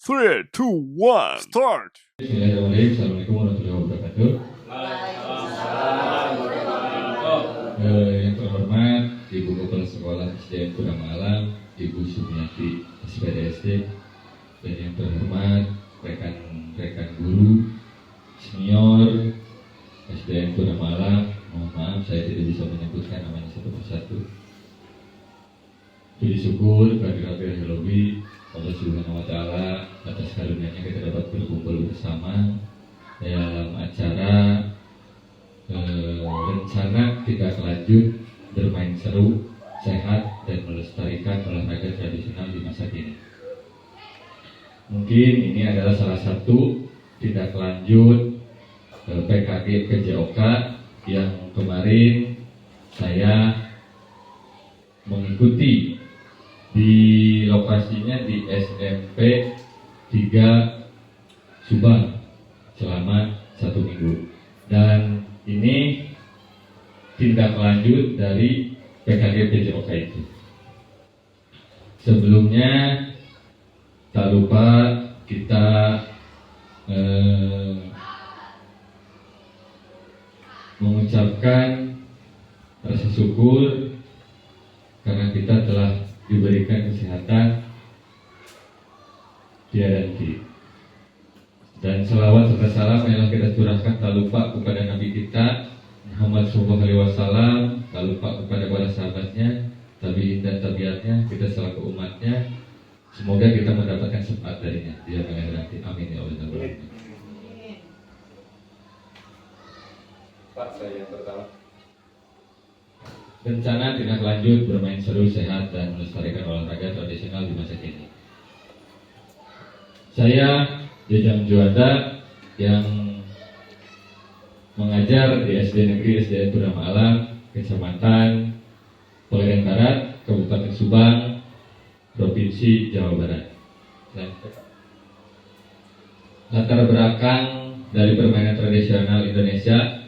3, 2, 1, start. Bismillahirrahmanirrahim. Assalamualaikum warahmatullahi wabarakatuh. Yang terhormat Ibu Kepala Sekolah SDN Kurang Malang, Ibu Sumiati SPD, dan yang terhormat rekan-rekan guru senior SDN Kurang Malang. Mohon maaf saya tidak bisa menyebutkan namanya satu persatu. Puji syukur kehadirat Ilahi Allah Subhanahu wa Ta'ala atas karunia-Nya kita dapat berkumpul bersama dalam acara rencana tidak lanjut bermain seru, sehat, dan melestarikan olahraga tradisional di masa kini. Mungkin ini adalah salah satu tindak lanjut PKG PJOK yang kemarin saya mengikuti di lokasinya di SMP 3 Subang selama 1 minggu, dan ini tindak lanjut dari PKG PJOK itu. Sebelumnya tak lupa kita mengucapkan rasa syukur karena kita telah diberikan kesehatan tiada henti, dan selawat serta salam yang kita curahkan tak lupa kepada Nabi kita Muhammad SAW, tak lupa kepada para sahabatnya, tabi'in dan tabiatnya, kita selaku umatnya. Semoga kita mendapatkan syafaat darinya di jalan akhirat. Amin ya Allah. Pak, saya yang pertama. Rencana tindak lanjut bermain seru, sehat, dan melestarikan olahraga tradisional di masa kini. Saya Jajang Juanda yang mengajar di SD Negeri SDN Kurang Malang, Kecamatan Peledan Barat, Kabupaten Subang, Provinsi Jawa Barat. Latar belakang dari permainan tradisional Indonesia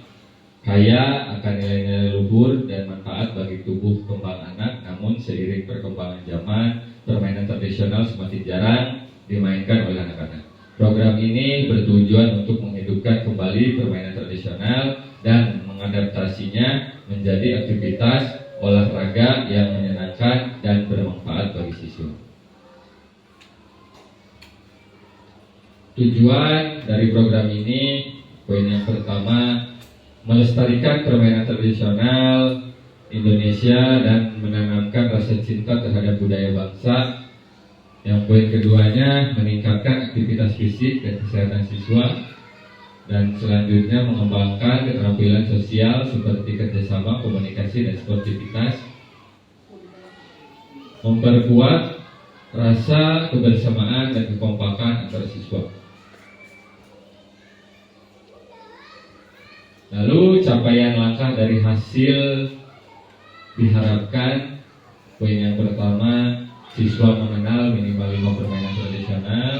kaya akan nilai-nilai luhur dan manfaat bagi tubuh kembang anak. Namun seiring perkembangan zaman, permainan tradisional semakin jarang dimainkan oleh anak-anak. Program ini bertujuan untuk menghidupkan kembali permainan tradisional dan mengadaptasinya menjadi aktivitas olahraga yang menyenangkan dan bermanfaat bagi siswa. Tujuan dari program ini, poin yang pertama, melestarikan permainan tradisional Indonesia dan menanamkan rasa cinta terhadap budaya bangsa. Yang poin keduanya, meningkatkan aktivitas fisik dan kesehatan siswa, dan selanjutnya mengembangkan keterampilan sosial seperti kerjasama, komunikasi, dan sportivitas, memperkuat rasa kebersamaan dan kekompakan antar siswa. Lalu capaian langkah dari hasil diharapkan, poin yang pertama, siswa mengenal minimal 5 permainan tradisional.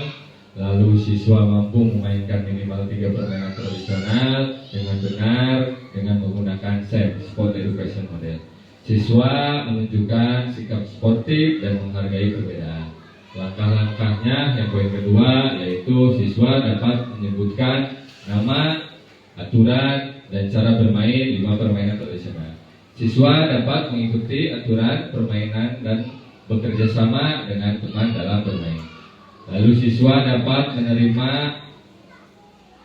Lalu siswa mampu memainkan minimal 3 permainan tradisional dengan benar dengan menggunakan SEM, Sport Education Model. Siswa menunjukkan sikap sportif dan menghargai perbedaan. Langkah-langkahnya yang poin kedua, yaitu siswa dapat menyebutkan nama, aturan, dan cara bermain 5 permainan tradisional. Siswa dapat mengikuti aturan permainan dan bekerja sama dengan teman dalam bermain. Lalu siswa dapat menerima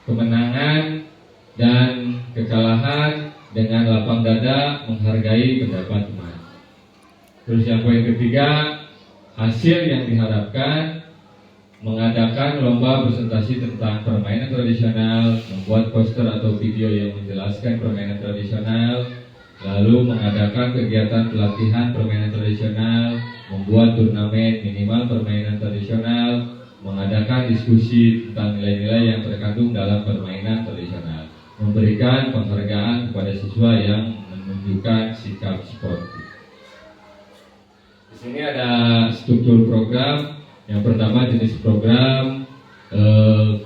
kemenangan dan kekalahan dengan lapang dada, menghargai pendapat teman. Terus yang poin ketiga, hasil yang diharapkan, mengadakan lomba presentasi tentang permainan tradisional, membuat poster atau video yang menjelaskan permainan tradisional, lalu mengadakan kegiatan pelatihan permainan tradisional, membuat turnamen minimal permainan tradisional, mengadakan diskusi tentang nilai-nilai yang terkandung dalam permainan tradisional, memberikan penghargaan kepada siswa yang menunjukkan sikap sportif. Di sini ada struktur program. Yang pertama jenis program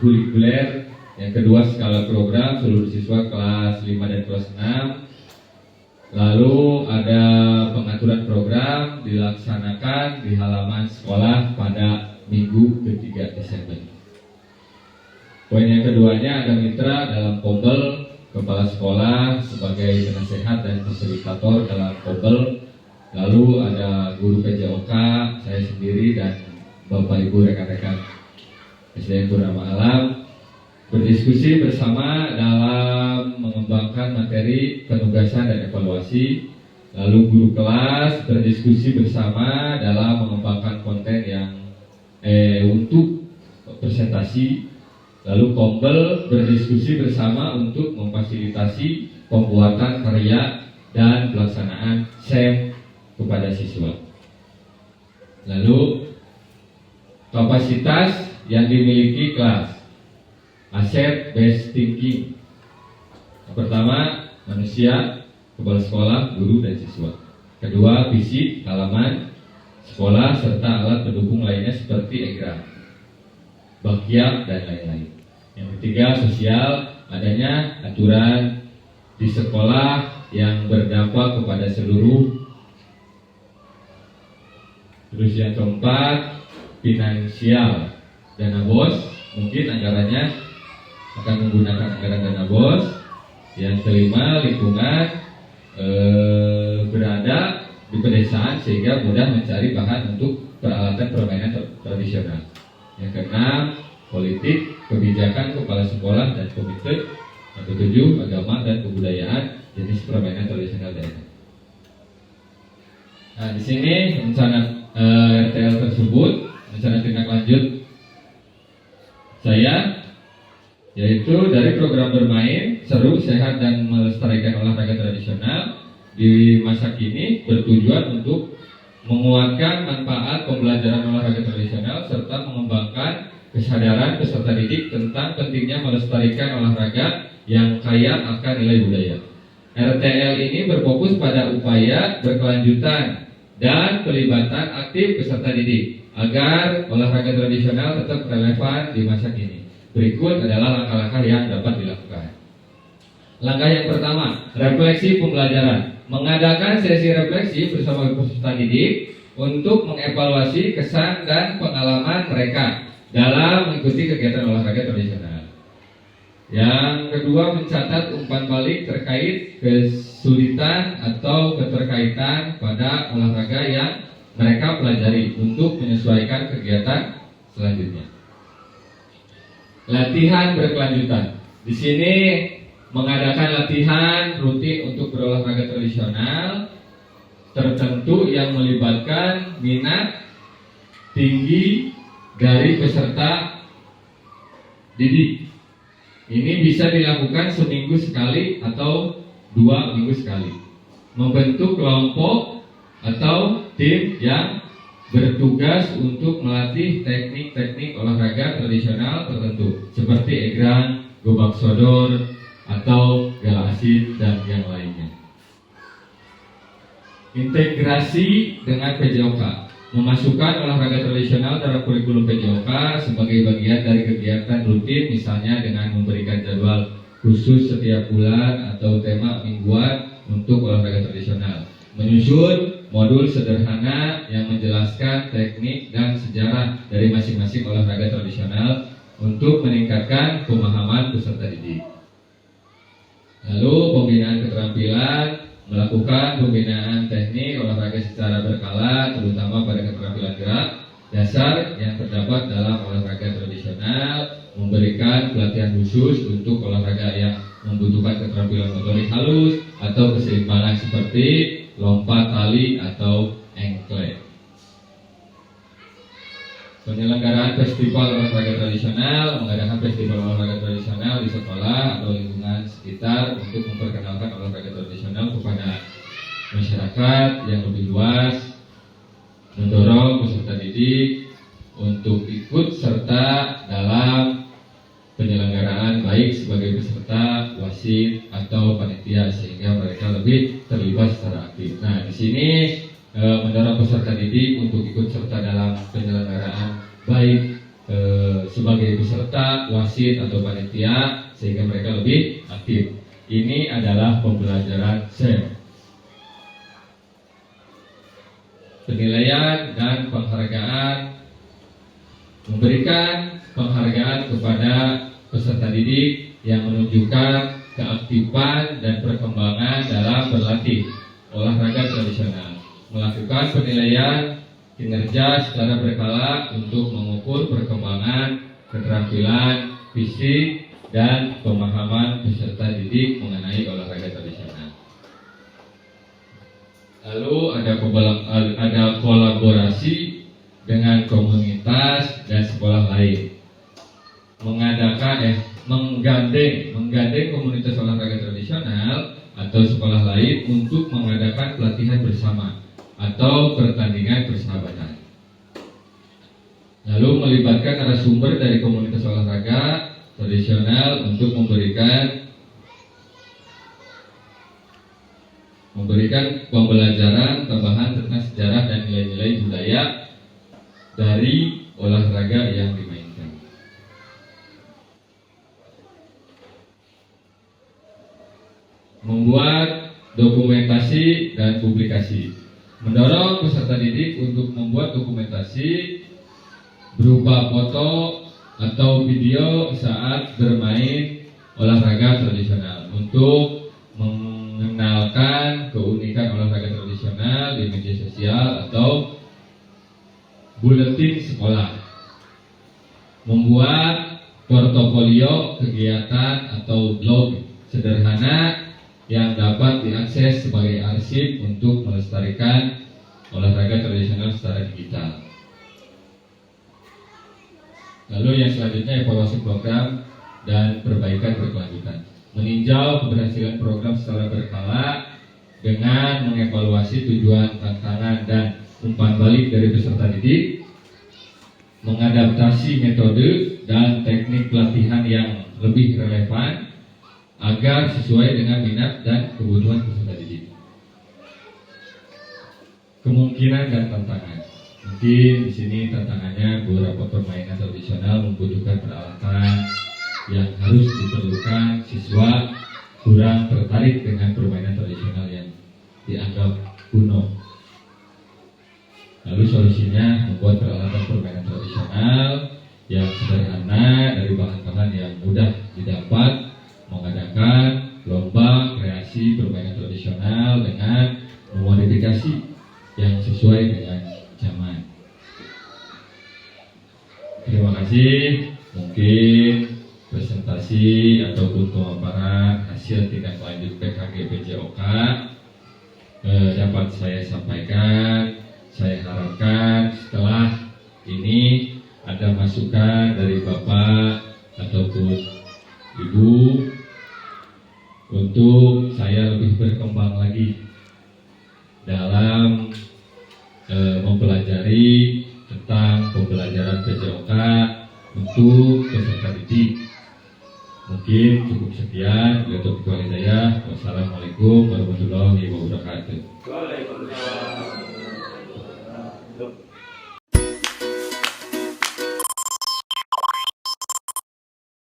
kurikuler, yang kedua skala program seluruh siswa kelas 5 dan kelas 6. Lalu ada pengaturan program dilaksanakan di halaman sekolah pada Minggu ke-3 Desember. Poin yang keduanya ada mitra dalam Kombel, kepala sekolah sebagai penasehat dan fasilitator dalam Kombel, lalu ada guru PJOK, saya sendiri dan Bapak Ibu rekan-rekan SDN Purnama Alam berdiskusi bersama dalam mengembangkan materi penugasan dan evaluasi. Lalu guru kelas berdiskusi bersama dalam mengembangkan konten yang untuk presentasi. Lalu Kombel berdiskusi bersama untuk memfasilitasi pembuatan karya dan pelaksanaan SEM kepada siswa. Lalu kapasitas yang dimiliki kelas, asset based thinking. Yang pertama, manusia, kepala sekolah, guru, dan siswa. Kedua, fisik, halaman sekolah serta alat pendukung lainnya seperti egrang, bakiak, dan lain-lain. Yang ketiga, sosial, adanya aturan di sekolah yang berdampak kepada seluruh. Terus yang keempat, finansial, dana BOS, mungkin anggarannya akan menggunakan anggaran dana BOS. Yang kelima, lingkungan berada di pedesaan sehingga mudah mencari bahan untuk peralatan permainan tradisional. Yang keenam, politik, kebijakan kepala sekolah dan komite. Yang ketujuh, agama dan kebudayaan, jenis permainan tradisional daerah. Nah, di sini rencana RTL tersebut, rencana tindak lanjut saya, yaitu dari program bermain seru, sehat, dan melestarikan olahraga tradisional di masa kini bertujuan untuk menguatkan manfaat pembelajaran olahraga tradisional serta mengembangkan kesadaran peserta didik tentang pentingnya melestarikan olahraga yang kaya akan nilai budaya. RTL ini berfokus pada upaya berkelanjutan dan pelibatan aktif peserta didik agar olahraga tradisional tetap relevan di masa kini. Berikut adalah langkah-langkah yang dapat dilakukan. Langkah yang pertama, refleksi pembelajaran. Mengadakan sesi refleksi bersama peserta didik untuk mengevaluasi kesan dan pengalaman mereka dalam mengikuti kegiatan olahraga tradisional. Yang kedua, mencatat umpan balik terkait kesulitan atau keterkaitan pada olahraga yang mereka pelajari untuk menyesuaikan kegiatan selanjutnya. Latihan berkelanjutan. Di sini mengadakan latihan rutin untuk berolahraga tradisional tertentu yang melibatkan minat tinggi dari peserta didik. Ini bisa dilakukan seminggu sekali atau 2 minggu sekali. Membentuk kelompok atau tim yang bertugas untuk melatih teknik-teknik olahraga tradisional tertentu seperti egrang, gobak sodor, atau gala asid, dan yang lainnya. Integrasi dengan PJOK. Memasukkan olahraga tradisional dalam kurikulum PJOK sebagai bagian dari kegiatan rutin, misalnya dengan memberikan jadwal khusus setiap bulan atau tema mingguan untuk olahraga tradisional. Menyusun modul sederhana yang menjelaskan teknik dan sejarah dari masing-masing olahraga tradisional untuk meningkatkan pemahaman peserta didik. Lalu pembinaan keterampilan, melakukan pembinaan teknik olahraga secara berkala, terutama pada keterampilan gerak dasar yang terdapat dalam olahraga tradisional, memberikan pelatihan khusus untuk olahraga yang membutuhkan keterampilan motorik halus atau keseimbangan seperti lompat tali atau engklek. Penyelenggaraan festival olahraga tradisional, mengadakan festival olahraga tradisional di sekolah atau lingkungan sekitar untuk memperkenalkan olahraga tradisional kepada masyarakat yang lebih luas, mendorong peserta didik untuk ikut serta dalam penyelenggaraan baik sebagai peserta, wasit, atau panitia sehingga mereka lebih terlibat secara aktif. Nah, di sini mendorong peserta didik untuk ikut serta dalam penyelenggaraan baik sebagai peserta, wasit, atau panitia sehingga mereka lebih aktif. Ini adalah pembelajaran SEM. Penilaian dan penghargaan memberikan penghargaan kepada peserta didik yang menunjukkan keaktifan dan perkembangan dalam berlatih olahraga tradisional, melakukan penilaian kinerja secara berkala untuk mengukur perkembangan keterampilan fisik dan pemahaman peserta didik mengenai olahraga tradisional. Lalu ada kolaborasi dengan komunitas dan sekolah lain, menggandeng komunitas olahraga tradisional atau sekolah lain untuk mengadakan pelatihan bersama atau pertandingan persahabatan. Lalu melibatkan narasumber dari komunitas olahraga tradisional untuk memberikan pembelajaran tambahan tentang sejarah dan nilai-nilai budaya dari olahraga yang dimainkan. Membuat dokumentasi dan publikasi, mendorong peserta didik untuk membuat dokumentasi berupa foto atau video saat bermain olahraga tradisional untuk mengenalkan keunikan olahraga tradisional di media sosial atau buletin sekolah. Membuat portofolio kegiatan atau blog sederhana yang dapat diakses sebagai arsip untuk melestarikan olahraga tradisional secara digital. Lalu yang selanjutnya evaluasi program dan perbaikan berkelanjutan. Meninjau keberhasilan program secara berkala dengan mengevaluasi tujuan, tantangan, dan umpan balik dari peserta didik, mengadaptasi metode dan teknik pelatihan yang lebih relevan agar sesuai dengan minat dan kebutuhan peserta didik. Kemungkinan dan tantangan. Mungkin di sini tantangannya beberapa permainan tradisional membutuhkan peralatan yang harus diperlukan, siswa kurang tertarik dengan permainan tradisional yang dianggap kuno. Lalu solusinya membuat peralatan permainan tradisional yang sederhana dari bahan-bahan yang mudah didapat, mengadakan lomba kreasi permainan tradisional dengan memodifikasi yang sesuai dengan zaman. Terima kasih. Mungkin presentasi ataupun pemaparan hasil tindak lanjut PKG PJOK dapat saya sampaikan. Saya harapkan setelah ini ada masukan dari Bapak ataupun Ibu untuk saya lebih berkembang lagi dalam mempelajari tentang pembelajaran PJOK untuk peserta didik. Mungkin cukup sekian. Wassalamualaikum warahmatullahi wabarakatuh.